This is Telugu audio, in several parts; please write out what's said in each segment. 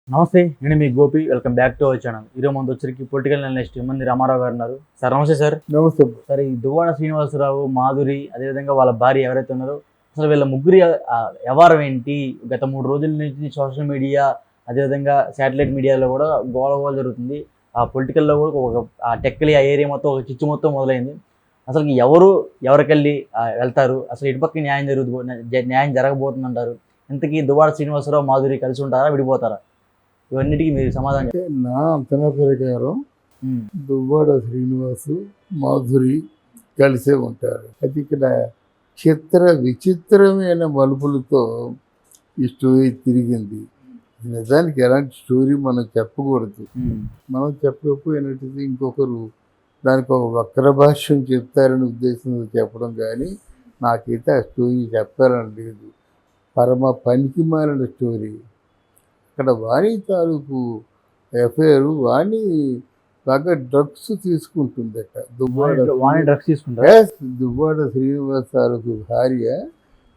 నమస్తే, నేను మీ Gopi. Welcome back to our channel. ఈరోజు మన వచ్చరికి పొలిటికల్ అనలిస్ట్ మంది రామారావు గారు ఉన్నారు. సార్ నమస్తే సార్. నమస్తే. సార్, ఈ దువ్వాడ శ్రీనివాసరావు, మాధురి, అదేవిధంగా వాళ్ళ భార్య ఎవరైతే ఉన్నారో, అసలు వీళ్ళ ముగ్గురి వ్యవహారం ఏంటి? గత 3 రోజుల నుంచి సోషల్ మీడియా, అదేవిధంగా శాటిలైట్ మీడియాలో కూడా గోల జరుగుతుంది. ఆ పొలిటికల్లో కూడా ఒక టెక్కలి ఆ ఏరియా మొత్తం ఒక చిచ్చు మొత్తం మొదలైంది. అసలు ఎవరికెళ్ళి వెళ్తారు? అసలు ఇటుపక్క న్యాయం జరగబోతుందంటారు? ఇంతకీ దువ్వాడ శ్రీనివాసరావు, మాధురి కలిసి ఉంటారా, విడిపోతారా? ఇవన్నిటికీ మీరు సమాధానం. నా అంచనా ప్రకారం దువ్వాడ శ్రీనివాసు, మాధురి కలిసే ఉంటారు. అది ఇక్కడ విచిత్రమైన మలుపులతో ఈ స్టోరీ తిరిగింది. నిజానికి ఎలాంటి స్టోరీ మనం చెప్పకూడదు. మనం చెప్పకపోయినట్టు ఇంకొకరు దానికి ఒక వక్ర భాష్యం చెప్తారని ఉద్దేశంతో చెప్పడం, కానీ నాకైతే ఆ స్టోరీ చెప్పాలని లేదు. పరమ పనికి మారిన స్టోరీ. అక్కడ వాణి తాలూకు ఎఫ్ఐఆర్, వాణి బాగా డ్రగ్స్ తీసుకుంటుందట. దువ్వాడ శ్రీనివాస్ తాలూకు భార్య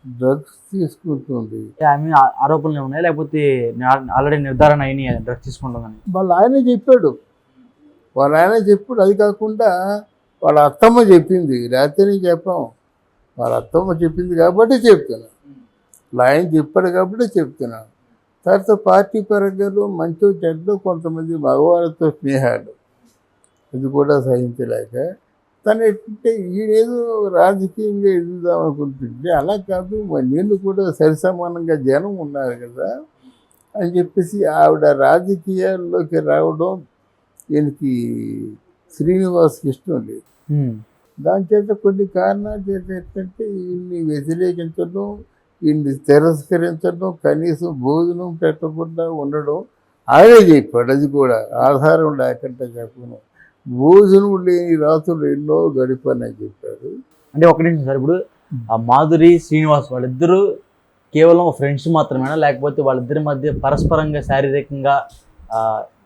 డ్రగ్స్ తీసుకుంటుంది. ఆరోపణలు ఉన్నాయి, లేకపోతే ఆల్రెడీ నిర్ధారణ అయినాయి డ్రగ్స్ తీసుకుంటుందని వాళ్ళ ఆయన చెప్పాడు. అది కాకుండా వాళ్ళ అత్తమ్మ చెప్పింది. రాత్రి చెప్పాం, వాళ్ళ అత్తమ్మ చెప్పింది కాబట్టి చెప్తున్నాను. ఆయన చెప్పాడు కాబట్టి చెప్తున్నాను. తర్వాత పార్టీ పరంగా మంచి చెడ్డలో కొంతమంది మగవాళ్ళతో స్నేహాలు, అది కూడా సహించలేక తను ఏంటంటే ఈడేదో రాజకీయంగా ఎదుగుదాం అనుకుంటుంటే, అలా కాదు, నేను కూడా సరిసమానంగా జనం ఉన్నారు కదా అని చెప్పేసి ఆవిడ రాజకీయాల్లోకి రావడం ఈయనకి శ్రీనివాస్కి ఇష్టం లేదు. దాని చేత కొన్ని కారణాల చేత ఏంటంటే ఈయన్ని వ్యతిరేకించడం, ఈయన్ని తిరస్కరించడం, కనీసం భోజనం పెట్టకుండా ఉండడం ఆయనే చెప్పాడు. అది కూడా ఆధారం లేకుండా చెప్పను. భోజనం లేని రాత్రులు ఎన్నో గడిపానని చెప్పాడు. అంటే ఒక నిమిషం సార్, ఇప్పుడు ఆ మాధురి, శ్రీనివాస్ వాళ్ళిద్దరూ కేవలం ఫ్రెండ్స్ మాత్రమేనా, లేకపోతే వాళ్ళిద్దరి మధ్య పరస్పరంగా శారీరకంగా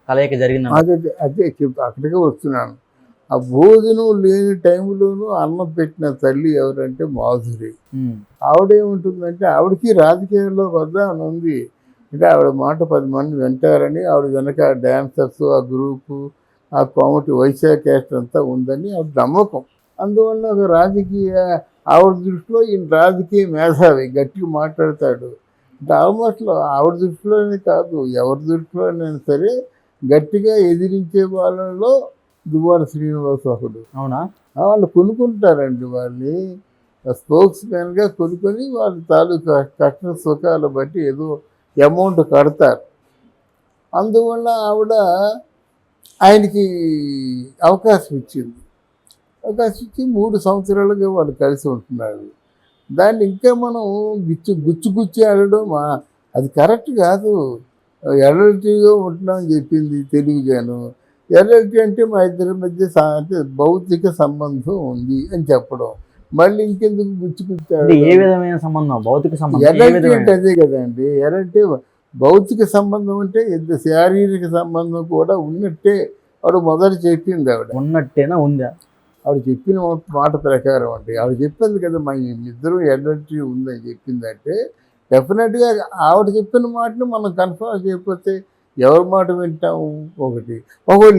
కలయిక జరిగింది? అదే అక్కడికే వస్తున్నాను. ఆ భోజనం లేని టైంలోనూ అన్నం పెట్టిన తల్లి ఎవరంటే మాధురి. ఆవిడేముంటుందంటే, ఆవిడకి రాజకీయాల్లో వద్దామని ఉంది. అంటే ఆవిడ మాట 10 మంది వింటారని, ఆవిడ వెనక డ్యాన్సర్స్, ఆ గ్రూపు, ఆ కామెడీ వైశాఖ క్యాస్ట్ అంతా ఉందని ఆవిడ నమ్మకం. అందువల్ల ఒక ఆవిడ దృష్టిలో ఈయన రాజకీయ మేధావి, గట్టిగా మాట్లాడతాడు. అంటే ఆల్మోస్ట్ ఆవిడ దృష్టిలోనే కాదు, ఎవరి దృష్టిలోనైనా సరే గట్టిగా ఎదిరించే వాళ్ళలో దువ్వాడ శ్రీనివాస్ ఒకడు. అవునా? వాళ్ళు కొనుక్కుంటారండి. వాళ్ళని స్పోక్స్ మ్యాన్గా కొనుక్కొని వాళ్ళ తాలూకా కష్ట సుఖాలు బట్టి ఏదో అమౌంట్ కడతారు. అందువల్ల ఆవిడ ఆయనకి అవకాశం ఇచ్చి 3 సంవత్సరాలుగా వాళ్ళు కలిసి ఉంటున్నారు. దాన్ని ఇంకా మనం గుచ్చి ఆడడం అది కరెక్ట్ కాదు. ఎడల్టీగా ఉంటున్నామని చెప్పింది తెలివిగాను. ఎల్ఎల్టీ అంటే మా ఇద్దరి మధ్య అంటే భౌతిక సంబంధం ఉంది అని చెప్పడం, మళ్ళీ ఇంకెందుకు గుచ్చుకుంటాడు? ఏ విధమైన సంబంధం? భౌతిక సంబంధం. ఎల్ఎల్టీ అంటే అదే కదండి. ఎల్ఎల్టీ భౌతిక సంబంధం అంటే శారీరక సంబంధం కూడా ఉన్నట్టే ఆవిడ మొదట చెప్పింది. ఆవిడ ఉన్నట్టేనా ఉందా? ఆవిడ చెప్పిన మాట ప్రకారం అంటే ఆవిడ చెప్పింది కదా, మా ఇద్దరు ఎల్ఎల్టీ ఉందని చెప్పిందంటే డెఫినెట్గా ఆవిడ చెప్పిన మాటను మనం కన్ఫర్మ్ చేయకపోతే ఎవరి మాట వింటాము? ఒకటి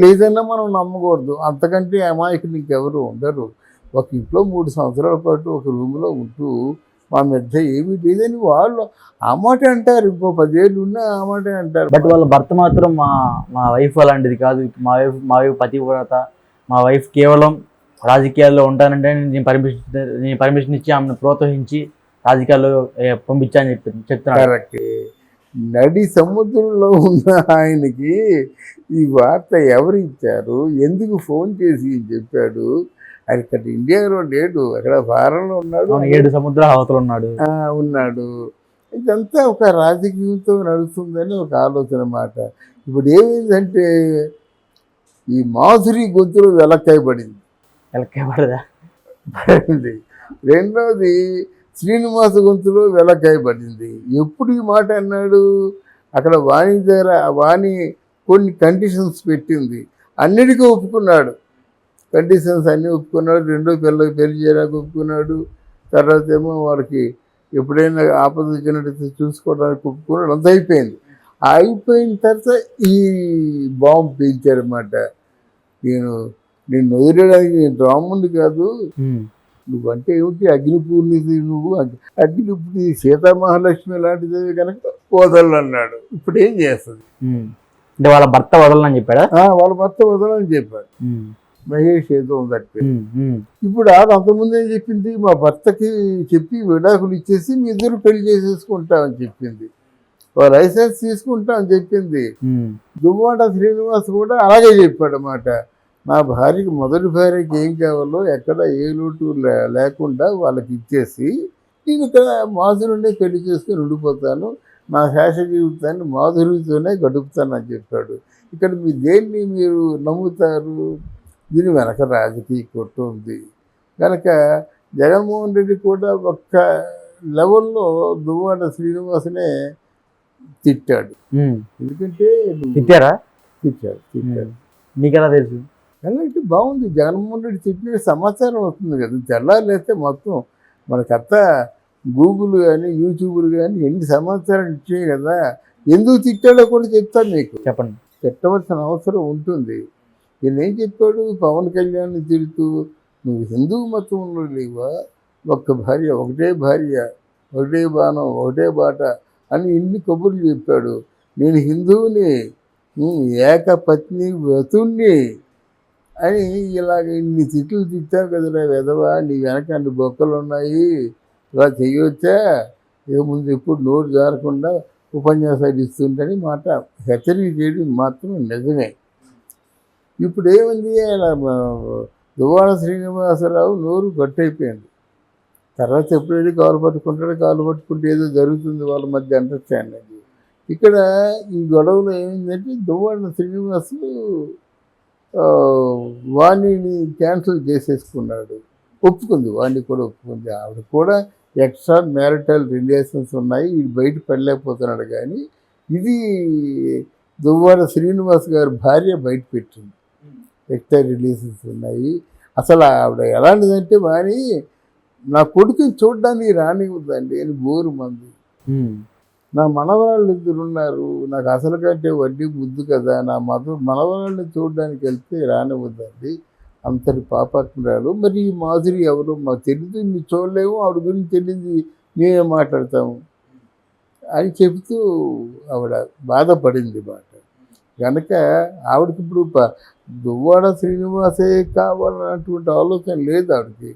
లేదన్నా మనం నమ్మకూడదు. అంతకంటే అమాయకులు ఇంకెవరు ఉండరు. ఒక ఇంట్లో 3 సంవత్సరాల పాటు ఒక రూమ్లో ఉంటూ మా మధ్య ఏమీ లేదని వాళ్ళు ఆ మాట అంటారు. ఇంకో 10 ఏళ్ళు ఉన్నా ఆ మాట అంటారు. బట్ వాళ్ళ భర్త మాత్రం మా వైఫ్ అలాంటిది కాదు, మా వైఫ్ పతివ్రత, మా వైఫ్ కేవలం రాజకీయాల్లో ఉంటానంటే నేను పర్మిషన్ ఇచ్చి ఆమెను ప్రోత్సహించి రాజకీయాల్లో పంపించాలని చెప్తున్నాను. కరెక్ట్. నడి సముద్రంలో ఉన్న ఆయనకి ఈ వార్త ఎవరు ఇచ్చారు? ఎందుకు ఫోన్ చేసి చెప్పాడు? ఆయన ఇక్కడ ఇండియాలో లేడు, అక్కడ ఫారెన్లో ఉన్నాడు. 7 సముద్రాల అవతల ఉన్నాడు. ఇదంతా ఒక రాజకీయంతో నడుస్తుందని ఒక ఆలోచన మాట. ఇప్పుడు ఏమైందంటే ఈ మాధురి గొంతులో వెలక్కాయబడింది. రెండోది శ్రీనివాస గొంతులో వెలకాయబడింది. ఎప్పుడు ఈ మాట అన్నాడు? అక్కడ వాణి కొన్ని కండిషన్స్ పెట్టింది, అన్నిటికీ ఒప్పుకున్నాడు. కండిషన్స్ అన్నీ ఒప్పుకున్నాడు. రెండో పిల్లలకి పెళ్లి చేయడానికి ఒప్పుకున్నాడు. తర్వాత ఏమో వాళ్ళకి ఎప్పుడైనా ఆపద వచ్చినట్టు చూసుకోవడానికి ఒప్పుకున్నాడు. అంత అయిపోయింది. అయిపోయిన తర్వాత ఈ బాంబు పేల్చారన్నమాట. నేను వదిలేయడానికి నేను రాముంది కాదు, నువ్వంటే ఏమిటి అగ్నిపూర్ణిది, నువ్వు అగ్నిపూర్ణి సీతామహాలక్ష్మి లాంటిది కనుక వదలన్నాడు. ఇప్పుడు ఏం చేస్తుంది? అంటే వాళ్ళ భర్త వదలని చెప్పాడా? వాళ్ళ భర్త వదలని చెప్పాడు. మహేష్ ఏదో ఉందట్టి. ఇప్పుడు అంతకుముందు ఏం చెప్పింది, మా భర్తకి చెప్పి విడాకులు ఇచ్చేసి మీ ఇద్దరు పెళ్లి చేసేసుకుంటామని చెప్పింది, లైసెన్స్ తీసుకుంటామని చెప్పింది. దువ్వాడ శ్రీనివాస్ కూడా అలాగే చెప్పాడు అన్నమాట. నా భార్యకి, మొదటి భార్యకి ఏం కావాలో ఎక్కడ ఏ లోటు లేకుండా వాళ్ళకి ఇచ్చేసి నేను ఇక్కడ మాధురినే పెళ్లి చేసుకుని ఉండిపోతాను, నా శేష జీవితాన్ని మాధురితోనే గడుపుతానని చెప్పాడు. ఇక్కడ దేన్ని మీరు నమ్ముతారు? దీని వెనక రాజకీయ కుట్ర ఉంది కనుక జగన్మోహన్ రెడ్డి కూడా ఒక్క లెవెల్లో దువ్వాడ శ్రీనివాసనే తిట్టాడు. ఎందుకంటే తిట్టాడు. మీకు ఎలా తెలుసు? అలాంటి బాగుంది. జగన్మోహన్ రెడ్డి తిట్టిన సమాచారం వస్తుంది కదా, తెల్లారిలేస్తే మొత్తం మనకంతా గూగుల్ కానీ యూట్యూబ్లు కానీ ఎన్ని సమాచారం ఇచ్చాయి కదా. ఎందుకు తిట్టాడో కూడా చెప్తాను మీకు. చెప్పండి. తిట్టవలసిన అవసరం ఉంటుంది. ఈయన ఏం చెప్పాడు, పవన్ కళ్యాణ్ తిడుతూ, నువ్వు హిందూ మతంలో లేవా, ఒక్క భార్య, ఒకటే భార్య, ఒకటే బాణం, ఒకటే బాట అని ఇన్ని కబుర్లు చెప్పాడు. నేను హిందువుని, ఏకపత్ని వ్రతుణ్ణి అని ఇలాగ ఇన్ని తిట్లు తిట్టావు కదరా వెధవా, నీ వెనక అన్ని బొక్కలు ఉన్నాయి, ఇలా చేయవచ్చా, ముందు ఎప్పుడు నోరు జారకుండా ఉపన్యాసాలు ఇస్తుంటని మాట హెచ్చరిక చేయడం మాత్రం నిజమే. ఇప్పుడు ఏమైంది, దువ్వాడ శ్రీనివాసరావు నోరు గట్టయిపోయింది. తర్వాత ఎప్పుడైతే కాలు పట్టుకుంటాడో, కాలు పట్టుకుంటే ఏదో జరుగుతుంది వాళ్ళ మధ్య అండర్స్టాండింగ్. ఇక్కడ ఈ గొడవలో ఏమైందంటే దువ్వాడ శ్రీనివాసు వాణిని క్యాన్సిల్ చేసేసుకున్నాడు. ఒప్పుకుంది, వాణి కూడా ఒప్పుకుంది. ఆవిడ కూడా ఎక్స్ట్రా మ్యారిటల్ రిలేషన్స్ ఉన్నాయి, ఇది బయట పడలేకపోతున్నాడు. కానీ ఇది దువ్వాడ శ్రీనివాస్ గారి భార్య బయట పెట్టింది, ఎక్స్ట్రా రిలేషన్స్ ఉన్నాయి. అసలు ఆవిడ ఎలాంటిదంటే, వాణి నా కొడుకుని చూడడానికి రానివ్వద్దండి అని బోరు మంది. నా మనవరాళ్ళు ఇద్దరు ఉన్నారు, నాకు అసలు కంటే వడ్డీ ముద్దు కదా, నా మనవరాళ్ళని చూడడానికి వెళ్తే రానివ్వద్దండి, అంతటి పాపాత్మురాలు. మరి ఈ మాధురి ఎవరు మాకు తెలియదు, మీరు చూడలేము, ఆవిడ గురించి తెలియదు, మేమే మాట్లాడతాము అని చెబుతూ ఆవిడ బాధపడింది మాట. కనుక ఆవిడకి ఇప్పుడు దువ్వాడ శ్రీనివాసే కావాలన్నటువంటి ఆలోచన లేదు ఆవిడకి.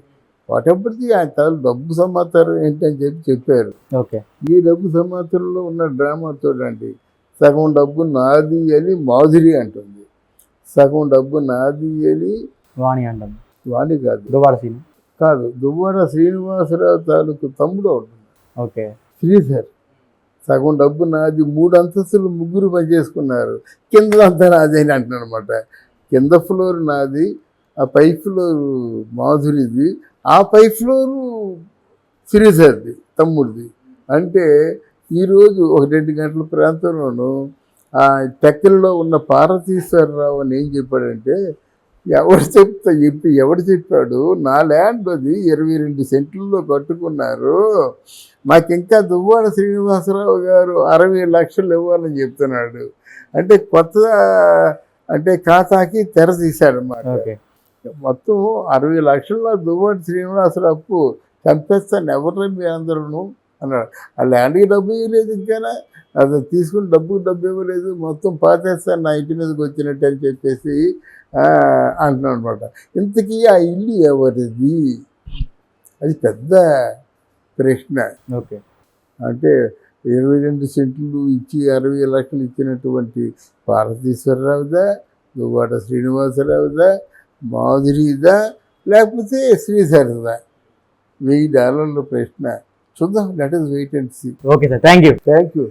వాటప్పటికీ ఆయన తల డబ్బు సమాచారం ఏంటని చెప్పారు. ఓకే, ఈ డబ్బు సమాచారంలో ఉన్న డ్రామా చూడండి. సగం డబ్బు నాది అని మాధురి అంటుంది, సగం డబ్బు నాది అని వాణి అంటుంది. వాణి కాదు, దువ్వాడ శ్రీనివాసరావు తాలూకు తమ్ముడు ఉంటుంది. ఓకే, శ్రీధర్. సగం డబ్బు నాది, 3 అంతస్తులు ముగ్గురు పనిచేసుకున్నారు, కింద అంతా నాది అని అంటున్నాడు అనమాట. కింద ఫ్లోర్ నాది, ఆ పై ఫ్లోరు మాధురిది, ఆ పై ఫ్లోరు శ్రీధర్ది తమ్ముడిది. అంటే ఈరోజు 1-2 గంటల ప్రాంతంలోనూ ఆ టెక్కల్లో ఉన్న పార్వతీశ్వరరావు అని ఏం చెప్పాడంటే, ఎవడు చెప్పాడు, నా ల్యాండ్ అది 22 సెంట్లలో కట్టుకున్నారు, మాకు ఇంకా దువ్వాడ శ్రీనివాసరావు గారు 60 లక్షలు ఇవ్వాలని చెప్తున్నాడు. అంటే కొత్త అంటే ఖాతాకి తెర తీశాడన్నమాట. మొత్తం 60 లక్షల దువ్వాడ శ్రీనివాసరావు అప్పు చంపేస్తాను, ఎవరు మీ అందరూ అన్నాడు. ఆ ల్యాండ్కి డబ్బు ఇవ్వలేదు, ఇంకా అది తీసుకుని డబ్బు ఇవ్వలేదు, మొత్తం పాతేస్తాను నా ఇంటి మీదకి వచ్చినట్టు అని చెప్పేసి అంటున్నాడు అనమాట. ఇంతకీ ఆ ఇల్లు ఎవరిది, అది పెద్ద ప్రశ్న. ఓకే, అంటే 22 సెంట్లు ఇచ్చి 60 లక్షలు ఇచ్చినటువంటి పార్వతీశ్వరరావుదా, దువ్వాడ శ్రీనివాసరావుదా, మాధురిదా, లేకపోతే శ్రీధర్దా? $1000 ప్రశ్న. చూద్దాం, let us wait and see. Okay sir, thank you.